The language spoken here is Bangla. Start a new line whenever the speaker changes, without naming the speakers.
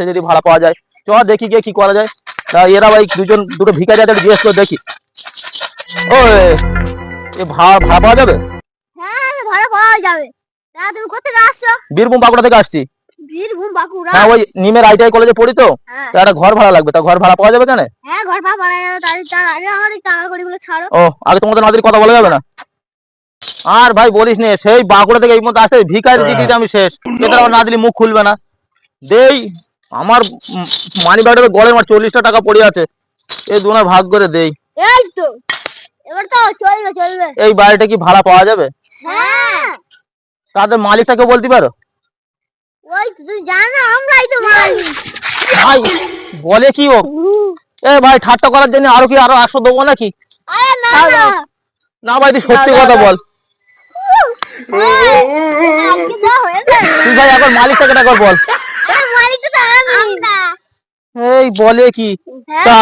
যদি ভাড়া পাওয়া যায় চ দেখি গিয়ে কি করা যায়। তা এরা ভাই দুটো ভিখারি আছে জিজ্ঞেস করে দেখি। ও এ ভাড়া পাওয়া যাবে?
হ্যাঁ ভাড়া পাওয়া যাবে। তা তুমি কোথা থেকে আসছো?
বীরভূম বাঁকুড়া থেকে আসছি।
বীরভূম বাঁকুড়া?
হ্যাঁ ওই নিমের আইটিআই কলেজে পড়ি তো, একটা ঘর ভাড়া লাগবে। তা ঘর ভাড়া পাওয়া যাবে কেন?
হ্যাঁ ঘর ভাড়া পাওয়া যাবে। তার আগে আমার টাকা কড়ি গুলো ছাড়ো।
ও আগে তোমাদের নাদের কথা বলা যাবে না। আর ভাই বলিস নে, সেই বাঁকুড়া থেকে এই মধ্যে আসে ভিখারি দিদি আমি শেষ। এদের আমার না দিলে মুখ খুলবে না। দেই আমার মানি ব্যাগের গড়ে আমার 40টা টাকা পড়ে আছে, এই দুনার ভাগ করে দেই।
এই তো এবার তো চলবে।
এই বাড়িটা কি ভাড়া পাওয়া যাবে?
হ্যাঁ।
তাদের মালিকটাকে বলতে পারো?
ওই তুই জানো আমরাই তো মালিক।
ভাই বলে কি ও? এ ভাই ঠাট্টা করার জন্য আরো 100 দেবো নাকি?
আরে না না
না ভাই তুই সত্যি কথা বল। তুই ভাই এখন মালিকটাকে একবার বল।
মালিকটা তো আমি।
এই বলে কি? তা